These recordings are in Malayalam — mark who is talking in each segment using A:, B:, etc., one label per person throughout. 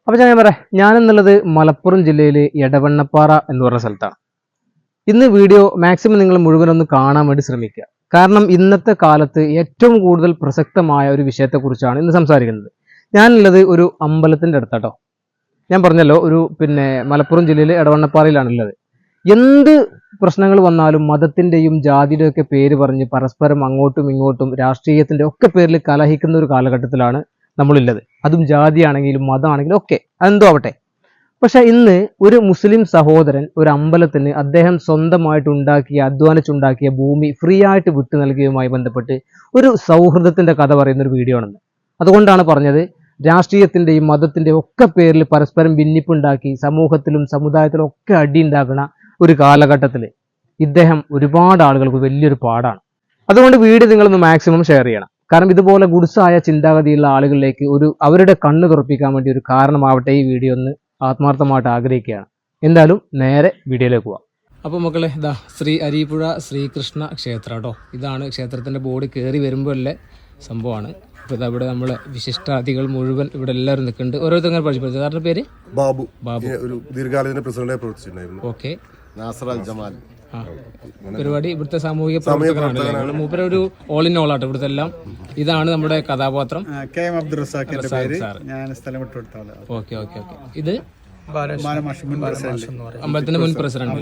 A: അപ്പോൾ ഞാൻ പറയാം, ഞാനെന്നുള്ളത് മലപ്പുറം ജില്ലയിലെ എടവണ്ണപ്പാറ എന്ന് പറഞ്ഞ സ്ഥലത്താണ്. ഇന്ന് വീഡിയോ മാക്സിമം നിങ്ങൾ മുഴുവനൊന്ന് കാണാൻ വേണ്ടി ശ്രമിക്കുക. കാരണം ഇന്നത്തെ കാലത്ത് ഏറ്റവും കൂടുതൽ പ്രസക്തമായ ഒരു വിഷയത്തെക്കുറിച്ചാണ് ഇന്ന് സംസാരിക്കുന്നത്. ഞാനുള്ളത് ഒരു അമ്പലത്തിൻ്റെ അടുത്താട്ടോ. ഞാൻ പറഞ്ഞല്ലോ, ഒരു മലപ്പുറം ജില്ലയിലെ എടവണ്ണപ്പാറയിലാണുള്ളത്. എന്ത് പ്രശ്നങ്ങൾ വന്നാലും മതത്തിൻ്റെയും ജാതിയുടെയും ഒക്കെ പേര് പറഞ്ഞ് പരസ്പരം അങ്ങോട്ടും ഇങ്ങോട്ടും രാഷ്ട്രീയത്തിൻ്റെ ഒക്കെ പേരിൽ കലഹിക്കുന്ന ഒരു കാലഘട്ടത്തിലാണ് നമ്മളുള്ളത്. അതും ജാതിയാണെങ്കിലും മതമാണെങ്കിലും ഒക്കെ, അതെന്തോ ആവട്ടെ. പക്ഷെ ഇന്ന് ഒരു മുസ്ലിം സഹോദരൻ ഒരു അമ്പലത്തിന് അദ്ദേഹം സ്വന്തമായിട്ട് അധ്വാനിച്ചുണ്ടാക്കിയ ഭൂമി ഫ്രീ ആയിട്ട് വിട്ടു നൽകിയതുമായി ബന്ധപ്പെട്ട് ഒരു സൗഹൃദത്തിന്റെ കഥ പറയുന്ന ഒരു വീഡിയോ ആണെന്ന്. അതുകൊണ്ടാണ് പറഞ്ഞത്, രാഷ്ട്രീയത്തിന്റെയും മതത്തിന്റെയും ഒക്കെ പേരിൽ പരസ്പരം ഭിന്നിപ്പുണ്ടാക്കി സമൂഹത്തിലും സമുദായത്തിലും ഒക്കെ അടി ഉണ്ടാക്കുന്ന ഒരു കാലഘട്ടത്തിൽ ഇദ്ദേഹം ഒരുപാട് ആളുകൾക്ക് വലിയൊരു പാടാണ്. അതുകൊണ്ട് വീഡിയോ നിങ്ങളൊന്ന് മാക്സിമം ഷെയർ ചെയ്യണം. കാരണം ഇതുപോലെ ഗുഡ്സായ ചിന്താഗതിയുള്ള ആളുകളിലേക്ക് അവരുടെ കണ്ണ് തുറപ്പിക്കാൻ വേണ്ടി ഒരു കാരണമാവട്ടെ ഈ വീഡിയോ ഒന്ന് ആത്മാർത്ഥമായിട്ട് ആഗ്രഹിക്കുകയാണ്. എന്തായാലും നേരെ വീഡിയോയിലേക്ക് പോവാം. അപ്പോൾ മക്കളെ, ഇതാ ശ്രീ അരീപ്പുഴ ശ്രീകൃഷ്ണ ക്ഷേത്രം കേട്ടോ. ഇതാണ് ക്ഷേത്രത്തിൻ്റെ ബോർഡ്. കയറി വരുമ്പോഴല്ലേ സംഭവമാണ്. അപ്പോൾ ഇതാ ഇവിടെ നമ്മളെ വിശിഷ്ടാതികൾ മുഴുവൻ ഇവിടെ എല്ലാവരും നിൽക്കുന്നുണ്ട്. ഓരോരുത്തർ പഠിപ്പിച്ചു. സാറിൻ്റെ പേര് ബാബു.
B: ഒരു ദീർഘകാലത്തിന് പ്രസിഡന്റായി പ്രവർത്തിച്ചിട്ടുണ്ടായിരുന്നു.
A: ഓക്കെ.
B: നാസർ അൽ ജമാൽ
A: പരിപാടി ഇവിടുത്തെ സാമൂഹിക പ്രവർത്തകരാണ്. മൂപ്പര ഒരു ഓൾ ഇൻ ഓൾ ആട്ടോ ഇവിടുത്തെ എല്ലാം. ഇതാണ് നമ്മുടെ കഥാപാത്രം
C: KM അബ്ദുൾ റസാഖിന്റെ പേര്. ഞാൻ സ്ഥലം വിട്ടുകൊടുത്താണ്.
A: Okay okay okay. ഇത്
C: അമ്പലത്തിന്റെ
A: മുൻ പ്രസിഡന്റ്.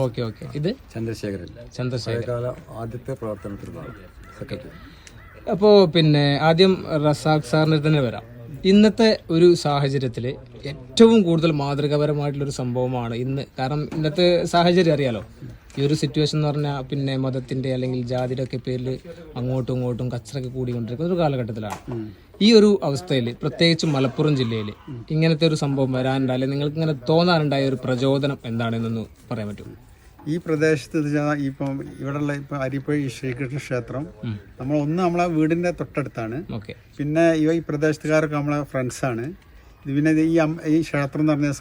A: Okay okay. ഇത്
B: ചന്ദ്രശേഖരൻ ആദ്യത്തെ പ്രവർത്തനത്തിലാണ്.
A: അപ്പോൾ ആദ്യം റസാഖ് സാറിന് തന്നെ വരാം. ഇന്നത്തെ ഒരു സാഹചര്യത്തിൽ ഏറ്റവും കൂടുതൽ മാതൃകാപരമായിട്ടുള്ളൊരു സംഭവമാണ് ഇന്ന്. കാരണം ഇന്നത്തെ സാഹചര്യം അറിയാലോ. ഈ ഒരു സിറ്റുവേഷൻ എന്ന് പറഞ്ഞാൽ മതത്തിൻ്റെ അല്ലെങ്കിൽ ജാതിയുടെ ഒക്കെ പേരിൽ അങ്ങോട്ടും ഇങ്ങോട്ടും കച്ചറൊക്കെ കൂടിക്കൊണ്ടിരിക്കുന്ന ഒരു കാലഘട്ടത്തിലാണ്. ഈ ഒരു അവസ്ഥയിൽ പ്രത്യേകിച്ച് മലപ്പുറം ജില്ലയിൽ ഇങ്ങനത്തെ ഒരു സംഭവം വരാനുണ്ടായ, അല്ലെങ്കിൽ നിങ്ങൾക്ക് ഇങ്ങനെ തോന്നാറുണ്ടായ ഒരു പ്രചോദനം എന്താണെന്നൊന്ന് പറയാൻ പറ്റുമോ?
C: ഈ പ്രദേശത്ത് ഇപ്പം ഇവിടെയുള്ള അരിപ്പുഴ ശ്രീകൃഷ്ണ ക്ഷേത്രം നമ്മളെ വീടിന്റെ തൊട്ടടുത്താണ്. പിന്നെ ഈ പ്രദേശത്തുകാരൊക്കെ നമ്മളെ ഫ്രണ്ട്സാണ്. പിന്നെ ഈ ക്ഷേത്രം എന്ന് പറഞ്ഞാൽ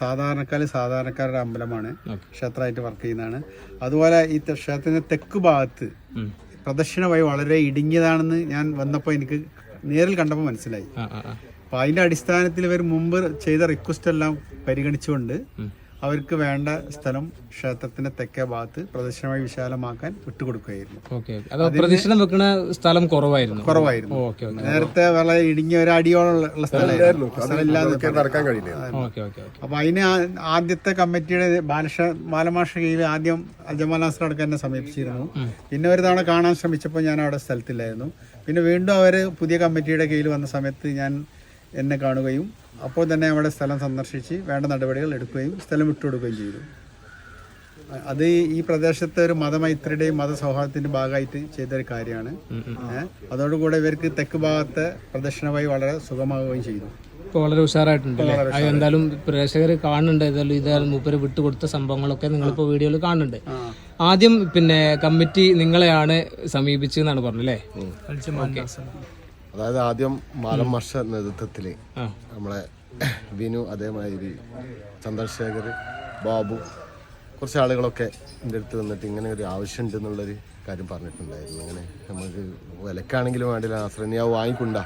C: സാധാരണക്കാരുടെ അമ്പലമാണ്. ക്ഷേത്രമായിട്ട് വർക്ക് ചെയ്യുന്നതാണ്. അതുപോലെ ഈ ക്ഷേത്രത്തിന്റെ തെക്ക് ഭാഗത്ത് പ്രദക്ഷിണ വഴി വളരെ ഇടുങ്ങിയതാണെന്ന് ഞാൻ വന്നപ്പോൾ എനിക്ക് നേരിൽ കണ്ടപ്പോൾ മനസ്സിലായി. അപ്പൊ അതിന്റെ അടിസ്ഥാനത്തിൽ ഇവർ മുമ്പ് ചെയ്ത റിക്വസ്റ്റ് എല്ലാം പരിഗണിച്ചുകൊണ്ട് അവർക്ക് വേണ്ട സ്ഥലം ക്ഷേത്രത്തിന്റെ തെക്കേ ഭാഗത്ത് പ്രദക്ഷിണമായി വിശാലമാക്കാൻ വിട്ടുകൊടുക്കുകയായിരുന്നു.
A: പ്രദക്ഷിണം വെക്കുന്ന സ്ഥലം കുറവായിരുന്നു.
C: നേരത്തെ വളരെ ഇടുങ്ങിയ ഒരു അടിയോളം സ്ഥലമായിരുന്നു. അപ്പൊ അതിന് ആദ്യത്തെ കമ്മിറ്റിയുടെ ബാലമാഷ കീഴിൽ ആദ്യം അൽജമാൽ നാസർ അടക്കം എന്നെ സമീപിച്ചിരുന്നു. പിന്നെ ഒരു തവണ കാണാൻ ശ്രമിച്ചപ്പോൾ ഞാൻ അവിടെ സ്ഥലത്തില്ലായിരുന്നു. പിന്നെ വീണ്ടും അവര് പുതിയ കമ്മിറ്റിയുടെ കീഴിൽ വന്ന സമയത്ത് എന്നെ കാണുകയും അപ്പോൾ തന്നെ നമ്മുടെ സ്ഥലം സന്ദർശിച്ച് വേണ്ട നടപടികൾ എടുക്കുകയും സ്ഥലം വിട്ടുകൊടുക്കുകയും ചെയ്തു. അത് ഈ പ്രദേശത്തെ ഒരു മതമൈത്രിയുടെയും മതസൗഹാർദ്ദത്തിന്റെ ഭാഗമായിട്ട് ചെയ്തൊരു കാര്യമാണ്. അതോടുകൂടെ ഇവർക്ക് തെക്ക് ഭാഗത്തെ പ്രദക്ഷിണ വഴി വളരെ സുഖമാവുകയും ചെയ്തു.
A: ഇപ്പോൾ വളരെ ഉഷാറായിട്ടുണ്ട്. എന്തായാലും പ്രേക്ഷകർ കാണുന്നുണ്ട്. ഏതായാലും മൂപ്പര് വിട്ടുകൊടുത്ത സംഭവങ്ങളൊക്കെ നിങ്ങളിപ്പോൾ വീഡിയോയിൽ കാണുന്നുണ്ട്. ആദ്യം കമ്മിറ്റി നിങ്ങളെയാണ് സമീപിച്ചെന്നാണ് പറഞ്ഞല്ലേ?
B: അതായത് ആദ്യം മാലം മാഷ നേതൃത്വത്തിൽ നമ്മളെ വിനു, അതേമാതിരി ചന്ദ്രശേഖർ, ബാബു, കുറച്ച് ആളുകളൊക്കെ എൻ്റെ അടുത്ത് വന്നിട്ട് ഇങ്ങനെ ഒരു ആവശ്യമുണ്ട് എന്നുള്ളൊരു കാര്യം പറഞ്ഞിട്ടുണ്ടായിരുന്നു. ഇങ്ങനെ നമുക്ക് വിലക്കാണെങ്കിലും വേണ്ടില്ല, നാസറിനെ വാങ്ങിക്കൊണ്ടാ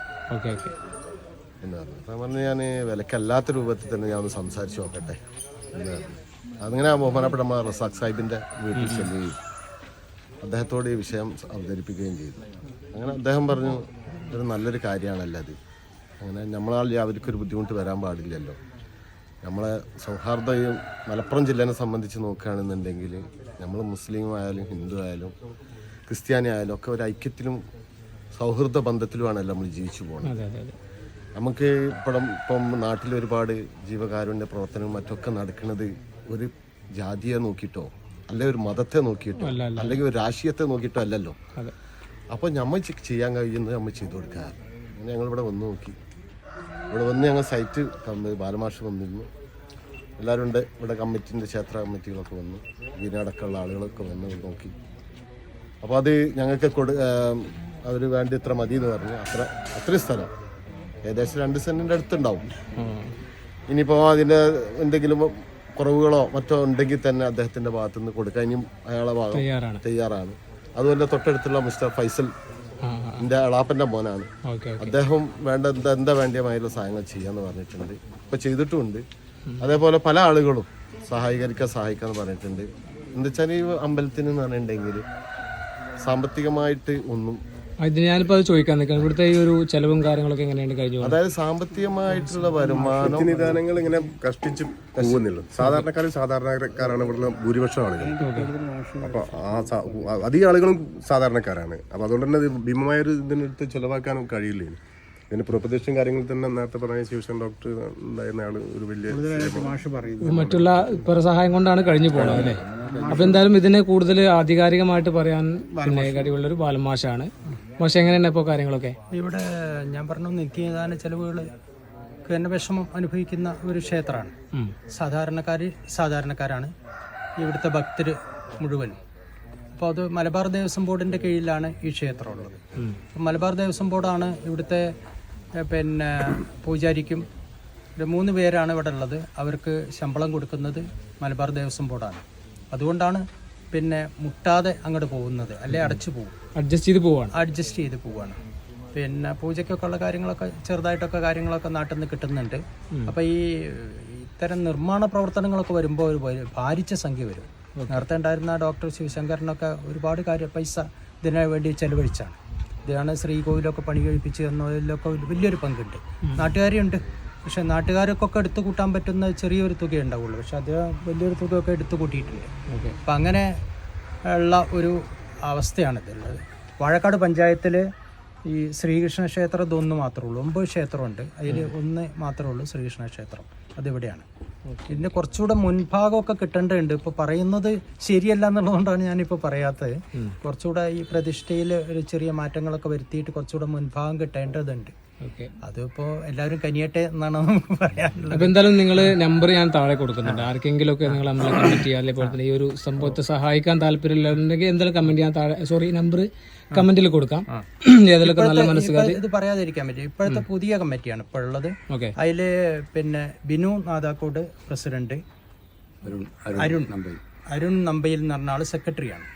B: എന്ന് പറഞ്ഞു. അപ്പം പറഞ്ഞ് ഞാൻ വിലക്കല്ലാത്ത രൂപത്തിൽ തന്നെ ഞാൻ ഒന്ന് സംസാരിച്ച് നോക്കട്ടെ എന്ന് പറഞ്ഞു. അതിങ്ങനെ ബഹുമാനപ്പെട്ട നമ്മൾ റസാഖ് സാഹിബിൻ്റെ വീട്ടിൽ ചെല്ലുകയും അദ്ദേഹത്തോട് ഈ വിഷയം അവതരിപ്പിക്കുകയും ചെയ്തു. അങ്ങനെ അദ്ദേഹം പറഞ്ഞു, ഒരു നല്ലൊരു കാര്യമാണല്ലോ അത്. അങ്ങനെ നമ്മളാൽ അവർക്കൊരു ബുദ്ധിമുട്ട് വരാൻ പാടില്ലല്ലോ. നമ്മളെ സൗഹാർദ്ദയും മലപ്പുറം ജില്ലേനെ സംബന്ധിച്ച് നോക്കുകയാണെന്നുണ്ടെങ്കിൽ നമ്മൾ മുസ്ലിം ആയാലും ഹിന്ദു ആയാലും ക്രിസ്ത്യാനി ആയാലും ഒക്കെ ഒരു ഐക്യത്തിലും സൗഹൃദ ബന്ധത്തിലുമാണല്ലോ നമ്മൾ ജീവിച്ചു പോകുന്നത്. നമുക്ക് ഇപ്പം നാട്ടിൽ ഒരുപാട് ജീവകാരുണ്യ പ്രവർത്തനവും മറ്റൊക്കെ നടക്കുന്നത് ഒരു ജാതിയെ നോക്കിയിട്ടോ അല്ലെങ്കിൽ ഒരു മതത്തെ നോക്കിയിട്ടോ അല്ലെങ്കിൽ ഒരു രാഷ്ട്രീയത്തെ നോക്കിയിട്ടോ അല്ലല്ലോ. അപ്പോൾ നമ്മൾ ചെയ്യാൻ കഴിയുന്നത് നമ്മൾ ചെയ്തു കൊടുക്കുക. അങ്ങനെ ഞങ്ങളിവിടെ വന്ന് നോക്കി. ഇവിടെ വന്ന് ഞങ്ങൾ സൈറ്റ് ബാലമാഷ് വന്നിരുന്നു. എല്ലാവരും ഉണ്ട് ഇവിടെ. കമ്മിറ്റിൻ്റെ ക്ഷേത്ര കമ്മിറ്റികളൊക്കെ വന്നു, ഇതിനടക്കമുള്ള ആളുകളൊക്കെ വന്ന് നോക്കി. അപ്പോൾ അത് ഞങ്ങൾക്ക് അവർ വേണ്ടി ഇത്ര മതി എന്ന് പറഞ്ഞു. അത്രയും സ്ഥലം ഏകദേശം 2 സെൻറ്റിൻ്റെ അടുത്തുണ്ടാവും. ഇനിയിപ്പോൾ അതിൻ്റെ എന്തെങ്കിലും കുറവുകളോ മറ്റോ ഉണ്ടെങ്കിൽ തന്നെ അദ്ദേഹത്തിൻ്റെ ഭാഗത്തുനിന്ന് കൊടുക്കാൻ ഇനിയും അയാളെ ഭാഗം തയ്യാറാണ്. അതുപോലെ തൊട്ടടുത്തുള്ള മിസ്റ്റർ ഫൈസൽ എൻ്റെ എളാപ്പൻ്റെ മോനാണ്.
A: ഓക്കെ.
B: അദ്ദേഹം എന്താ വേണ്ടിയമായിട്ടുള്ള സഹായങ്ങൾ ചെയ്യാന്ന് പറഞ്ഞിട്ടുണ്ട്, ഇപ്പൊ ചെയ്തിട്ടുമുണ്ട്. അതേപോലെ പല ആളുകളും സഹായിക്കാന്ന് പറഞ്ഞിട്ടുണ്ട്. എന്താ വെച്ചാൽ ഈ അമ്പലത്തിന് എന്ന് പറഞ്ഞിട്ടുണ്ടെങ്കിൽ സാമ്പത്തികമായിട്ട് ഒന്നും,
A: ഞാനിപ്പോ അത് ചോദിക്കാൻ നിൽക്കാം, ഇവിടുത്തെ ഈ ഒരു ചെലവും കാര്യങ്ങളൊക്കെ എങ്ങനെയാണ് കഴിഞ്ഞു?
B: അതായത് സാമ്പത്തികമായിട്ടുള്ള വരുമാനം
D: നിദാനങ്ങൾ ഇങ്ങനെ കഷ്ടിച്ച് പോകുന്നില്ല. സാധാരണക്കാരാണ് ഇവിടുത്തെ ഭൂരിപക്ഷം ആളുകൾ. അപ്പൊ അധികം ആളുകളും സാധാരണക്കാരാണ്. അപ്പൊ അതുകൊണ്ട് തന്നെ ഭീമമായൊരു ഇതിനെടുത്ത് ചെലവാക്കാനും കഴിയില്ല. ഇതിന് പ്രൊപ്പദേശം കാര്യങ്ങൾ തന്നെ നേരത്തെ പറഞ്ഞ ശിവശങ്കർ ഡോക്ടർ ഉണ്ടായിരുന്ന ആള് ഒരു വലിയ
A: മറ്റുള്ള സഹായം കൊണ്ടാണ് കഴിഞ്ഞു പോകുന്നത് അല്ലേ? അപ്പൊ എന്തായാലും ഇതിനെ കൂടുതൽ ആധികാരികമായിട്ട് പറയാൻ പിന്നെ കഴിവുള്ളൊരു ബാലമാഷാണ്. മാഷ എങ്ങനെയാണ് ഇപ്പോൾ കാര്യങ്ങളൊക്കെ?
E: ഇവിടെ ഞാൻ പറഞ്ഞു നിത്യനിദാന ചെലവുകൾ തന്നെ വിഷമം അനുഭവിക്കുന്ന ഒരു ക്ഷേത്രമാണ്. സാധാരണക്കാരാണ് ഇവിടുത്തെ ഭക്തർ മുഴുവനും. അപ്പോൾ അത് മലബാർ ദേവസ്വം ബോർഡിൻ്റെ കീഴിലാണ് ഈ ക്ഷേത്രം ഉള്ളത്. മലബാർ ദേവസ്വം ബോർഡാണ് ഇവിടുത്തെ പിന്നെ പൂജാരിക്കും 3 പേരാണ് ഇവിടെ ഉള്ളത്. അവർക്ക് ശമ്പളം കൊടുക്കുന്നത് മലബാർ ദേവസ്വം ബോർഡാണ്. അതുകൊണ്ടാണ് പിന്നെ മുട്ടാതെ അങ്ങോട്ട് പോകുന്നത്, അല്ലെ അടച്ചു പോകും, അഡ്ജസ്റ്റ് ചെയ്ത് പോവുകയാണ്. പിന്നെ പൂജയ്ക്കൊക്കെ ഉള്ള കാര്യങ്ങളൊക്കെ ചെറുതായിട്ടൊക്കെ കാര്യങ്ങളൊക്കെ നാട്ടിൽ നിന്ന് കിട്ടുന്നുണ്ട്. അപ്പോൾ ഈ ഇത്തരം നിർമ്മാണ പ്രവർത്തനങ്ങളൊക്കെ വരുമ്പോൾ ഒരു ഭാരിച്ച സംഖ്യ വരും. നേരത്തെ ഉണ്ടായിരുന്ന ഡോക്ടർ ശിവശങ്കരനൊക്കെ ഒരുപാട് പൈസ ഇതിനു വേണ്ടി ചെലവഴിച്ചാണ്. ഇതാണ് ശ്രീകോവിലൊക്കെ പണി കഴിപ്പിച്ച് തന്നതിലൊക്കെ വലിയൊരു പങ്കുണ്ട്. നാട്ടുകാരുണ്ട്, പക്ഷെ നാട്ടുകാർക്കൊക്കെ എടുത്തു കൂട്ടാൻ പറ്റുന്ന ചെറിയൊരു തുക ഉണ്ടാവുള്ളൂ. പക്ഷെ അത് വലിയൊരു തുകയൊക്കെ എടുത്തു കൂട്ടിയിട്ടുണ്ട്. അപ്പം അങ്ങനെ ഉള്ള ഒരു അവസ്ഥയാണ് ഇതുള്ളത്. വാഴക്കാട് പഞ്ചായത്തിൽ ഈ ശ്രീകൃഷ്ണ ക്ഷേത്രം ഇതൊന്ന് മാത്രമേ ഉള്ളൂ. 9 ക്ഷേത്രമുണ്ട്, അതിൽ ഒന്ന് മാത്രമേ ഉള്ളൂ ശ്രീകൃഷ്ണ ക്ഷേത്രം. അതിവിടെയാണ്. ഇതിൻ്റെ കുറച്ചുകൂടെ മുൻഭാഗമൊക്കെ കിട്ടേണ്ടതുണ്ട്. ഇപ്പോൾ പറയുന്നത് ശരിയല്ല എന്നുള്ളതുകൊണ്ടാണ് ഞാനിപ്പോൾ പറയാത്തത്. കുറച്ചുകൂടെ ഈ പ്രതിഷ്ഠയിൽ ഒരു ചെറിയ മാറ്റങ്ങളൊക്കെ വരുത്തിയിട്ട് കുറച്ചുകൂടെ മുൻഭാഗം കിട്ടേണ്ടതുണ്ട്. അതിപ്പോ എല്ലാവരും കനിയട്ടെ എന്നാണ് പറയാനുള്ളത്.
A: അപ്പൊ എന്തായാലും നിങ്ങൾ നമ്പർ ഞാൻ താഴെ കൊടുക്കുന്നുണ്ട്. ആർക്കെങ്കിലും ഒക്കെ നിങ്ങൾ നമ്മളെ കമന്റ് ചെയ്യാൻ, അതേപോലെ തന്നെ ഈ ഒരു സംഭവത്തെ സഹായിക്കാൻ താല്പര്യമില്ലെങ്കിൽ എന്തായാലും കമന്റ് ചെയ്യാൻ താഴെ നമ്പർ കമന്റിൽ കൊടുക്കാം. ഏതെങ്കിലും നല്ല മനസ്സുകാർ
E: ഇത് പറയാതിരിക്കാൻ പറ്റും. ഇപ്പോഴത്തെ പുതിയ കമ്മിറ്റിയാണ് ഇപ്പോൾ ഉള്ളത്. അതില് പിന്നെ ബിനു നാദാക്കോട് പ്രസിഡന്റ്, അരുൺ നമ്പയിൽ എന്ന് പറഞ്ഞ ആള് സെക്രട്ടറിയാണ്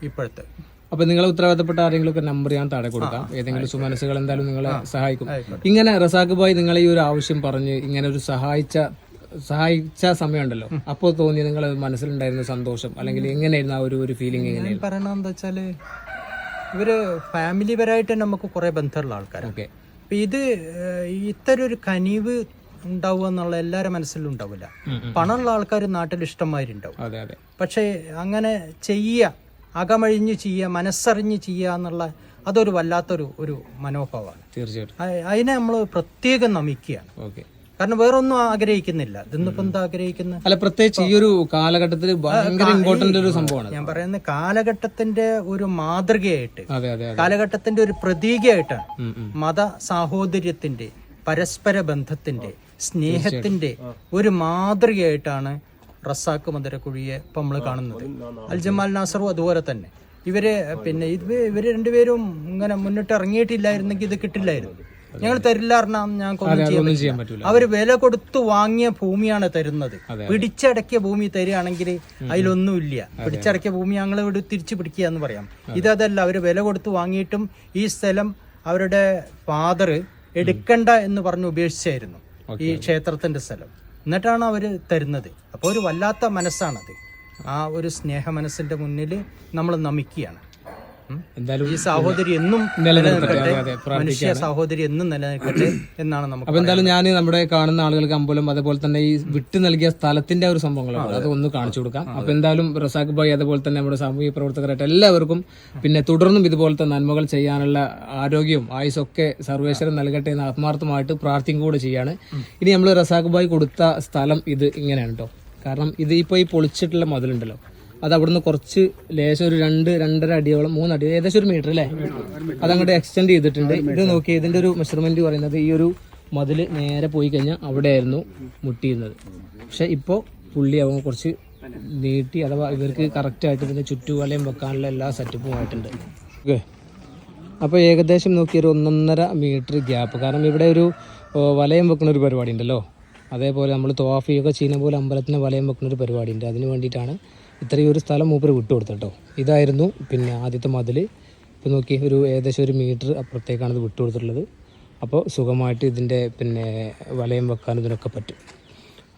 E: ഇപ്പോഴത്തെ.
A: അപ്പൊ നിങ്ങളെ ഉത്തരവാദിത്തപ്പെട്ട ആരെങ്കിലും ഒക്കെ നമ്പർ ഞാൻ താഴെ കൊടുക്കാം. ഏതെങ്കിലും സുമനസ്സുകൾ എന്തായാലും നിങ്ങളെ സഹായിക്കും. ഇങ്ങനെ റസാഖ് ഭായ് നിങ്ങളെ ഈ ഒരു ആവശ്യം പറഞ്ഞ് ഇങ്ങനെ ഒരു സഹായിച്ച സമയമുണ്ടല്ലോ, അപ്പോൾ തോന്നിയ നിങ്ങളെ മനസ്സിലുണ്ടായിരുന്ന സന്തോഷം, അല്ലെങ്കിൽ എങ്ങനെയായിരുന്നു ആ ഒരു ഫീലിംഗ്? എങ്ങനെയായിരുന്നു
E: പറയണത് എന്താ വെച്ചാല് ഇവര് ഫാമിലി പരമായിട്ട് നമുക്ക് കുറെ ബന്ധമുള്ള ആൾക്കാരൊക്കെ. അപ്പൊ ഇത് ഇത്തരം ഒരു കനിവ് ഉണ്ടാവുക എന്നുള്ള എല്ലാവരുടെ മനസ്സിലും ഉണ്ടാവില്ല. പണമുള്ള ആൾക്കാർ നാട്ടിൽ ഇഷ്ടംമാരുണ്ടാവും. പക്ഷെ അങ്ങനെ അകമഴിഞ്ഞ് ചെയ്യുക, മനസ്സറിഞ്ഞ് ചെയ്യുക എന്നുള്ള അതൊരു വല്ലാത്തൊരു മനോഭാവമാണ്.
A: തീർച്ചയായിട്ടും
E: അതിനെ നമ്മൾ പ്രത്യേകം നമിക്കുകയാണ്. കാരണം വേറൊന്നും ആഗ്രഹിക്കുന്നില്ല. ഇന്നിപ്പോ എന്താ ആഗ്രഹിക്കുന്നത്?
A: അല്ല, പ്രത്യേകിച്ച് ഈ ഒരു കാലഘട്ടത്തിൽ ഭയങ്കര ഇമ്പോർട്ടന്റ് ഒരു സംഭവമാണ്.
E: ഞാൻ പറയുന്നത് കാലഘട്ടത്തിന്റെ ഒരു മാതൃകയായിട്ട്, കാലഘട്ടത്തിന്റെ ഒരു പ്രതീകമായിട്ടാണ് മത സാഹോദര്യത്തിന്റെ, പരസ്പര ബന്ധത്തിന്റെ, സ്നേഹത്തിന്റെ ഒരു മാതൃകയായിട്ടാണ് റസാഖ് മധുരക്കുഴിയെ ഇപ്പം നമ്മൾ കാണുന്നത്. അൽജമാൽ നാസറും അതുപോലെ തന്നെ. ഇവര് രണ്ടുപേരും ഇങ്ങനെ മുന്നിട്ട് ഇറങ്ങിയിട്ടില്ലായിരുന്നെങ്കിൽ ഇത് കിട്ടില്ലായിരുന്നു. ഞങ്ങൾ തരില്ല പറഞ്ഞാൽ ഞങ്ങൾക്കൊന്നും ചെയ്യാൻ പറ്റില്ല. അവര് വില കൊടുത്തു വാങ്ങിയ ഭൂമിയാണ് തരുന്നത്. പിടിച്ചടക്കിയ ഭൂമി തരികയാണെങ്കിൽ അതിലൊന്നുമില്ല. പിടിച്ചടക്കിയ ഭൂമി ഞങ്ങൾ ഇവിടെ തിരിച്ചു പിടിക്കുക എന്ന് പറയാം. ഇതല്ല, അവര് വില കൊടുത്തു വാങ്ങിയിട്ടും ഈ സ്ഥലം അവരുടെ ഫാദർ എടുക്കണ്ട എന്ന് പറഞ്ഞ് ഉപേക്ഷിച്ചായിരുന്നു ഈ ക്ഷേത്രത്തിന്റെ സ്ഥലം. എന്നിട്ടാണ് അവർ തരുന്നത്. അപ്പോൾ ഒരു വല്ലാത്ത മനസ്സാണത്. ആ ഒരു സ്നേഹ മനസ്സിന്റെ മുന്നിൽ നമ്മൾ നമിക്കുകയാണ്. ഈ സഹോദരി എന്നും നിലനിൽക്കട്ടെ, മനുഷ്യ സഹോദരി എന്നും നിലനിൽക്കട്ടെ എന്നാണ് നമുക്ക്.
A: അപ്പൊ എന്തായാലും ഞാൻ നമ്മുടെ കാണുന്ന ആളുകൾക്ക് അമ്പലം, അതേപോലെ തന്നെ ഈ വിട്ടു നൽകിയ സ്ഥലത്തിന്റെ ഒരു സംഭവങ്ങളാണ്, അത് ഒന്ന് കാണിച്ചു കൊടുക്കാം. അപ്പൊ എന്തായാലും റസാഖ് ഭായ് അതേപോലെ തന്നെ നമ്മുടെ സാമൂഹിക പ്രവർത്തകരായിട്ട് എല്ലാവർക്കും പിന്നെ തുടർന്നും ഇതുപോലത്തെ നന്മകൾ ചെയ്യാനുള്ള ആരോഗ്യവും ആയുസൊക്കെ സർവേശ്വരൻ നൽകട്ടെ എന്ന് ആത്മാർത്ഥമായിട്ട് പ്രാർത്ഥിക്കും കൂടെ ചെയ്യാണ്. ഇനി നമ്മൾ റസാഖ് ഭായ് കൊടുത്ത സ്ഥലം ഇത് ഇങ്ങനെയാണ് കേട്ടോ. കാരണം ഇത് ഇപ്പോൾ ഈ പൊളിച്ചിട്ടുള്ള മതിലുണ്ടല്ലോ, അത് അവിടുന്ന് കുറച്ച് ലേശം ഒരു 2-2.5 അടിയോളം 3 അടി, ഏകദേശം 1 മീറ്റർ അല്ലേ, അതങ്ങോട്ട് എക്സ്റ്റെൻഡ് ചെയ്തിട്ടുണ്ട്. ഇത് നോക്കി, ഇതിന്റെ ഒരു മെഷർമെന്റ് പറയുന്നത് ഈ ഒരു മതില് നേരെ പോയി കഴിഞ്ഞാൽ അവിടെയായിരുന്നു മുട്ടിയിരുന്നത്. പക്ഷെ ഇപ്പോൾ പുള്ളി അവ കുറച്ച് നീട്ടി, അഥവാ ഇവർക്ക് കറക്റ്റായിട്ട് ഇതിന്റെ ചുറ്റുവലയം വെക്കാനുള്ള എല്ലാ സെറ്റപ്പും ആയിട്ടുണ്ട്. ഓക്കെ, അപ്പോൾ ഏകദേശം നോക്കി ഒരു 1.5 മീറ്റർ ഗ്യാപ്പ്. കാരണം ഇവിടെ ഒരു വലയം വെക്കുന്ന ഒരു പരിപാടി ഉണ്ടല്ലോ, അതേപോലെ നമ്മൾ തോഫിയൊക്കെ ചെയ്യുന്ന പോലെ അമ്പലത്തിന് വലയം വെക്കുന്ന ഒരു പരിപാടി ഉണ്ട്. അതിന് വേണ്ടിയിട്ടാണ് ഇത്രയും ഒരു സ്ഥലം മൂപ്പര് വിട്ടുകൊടുത്തത് കേട്ടോ. ഇതായിരുന്നു പിന്നെ ആദ്യത്തെ മതിൽ. ഇപ്പോൾ നോക്കി ഒരു ഏകദേശം 1 മീറ്റർ അപ്പുറത്തേക്കാണ് ഇത് വിട്ടു കൊടുത്തിട്ടുള്ളത്. അപ്പോൾ സുഖമായിട്ട് ഇതിൻ്റെ പിന്നെ വലയം വെക്കാനും ഇതിനൊക്കെ പറ്റും.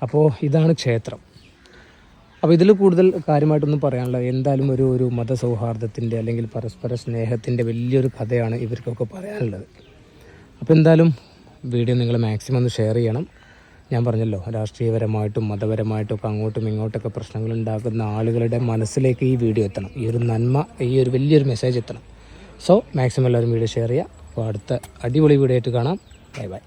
A: അപ്പോൾ ഇതാണ് ക്ഷേത്രം. അപ്പോൾ ഇതിൽ കൂടുതൽ കാര്യമായിട്ടൊന്നും പറയാനുള്ള, എന്തായാലും ഒരു മതസൗഹാർദ്ദത്തിൻ്റെ അല്ലെങ്കിൽ പരസ്പര സ്നേഹത്തിൻ്റെ വലിയൊരു കഥയാണ് ഇവർക്കൊക്കെ പറയാനുള്ളത്. അപ്പോൾ എന്തായാലും വീഡിയോ നിങ്ങൾ മാക്സിമം ഒന്ന് ഷെയർ ചെയ്യണം. ഞാൻ പറഞ്ഞല്ലോ, രാഷ്ട്രീയപരമായിട്ടും മതപരമായിട്ടും ഒക്കെ അങ്ങോട്ടും ഇങ്ങോട്ടൊക്കെ പ്രശ്നങ്ങൾ ഉണ്ടാക്കുന്ന ആളുകളുടെ മനസ്സിലേക്ക് ഈ വീഡിയോ എത്തണം, ഈ ഒരു നന്മ, ഈ ഒരു വലിയൊരു മെസ്സേജ് എത്തണം. സോ മാക്സിമം എല്ലാവരും വീഡിയോ ഷെയർ ചെയ്യുക. അപ്പോൾ അടുത്ത അടിപൊളി വീഡിയോ ആയിട്ട് കാണാം. Bye bye.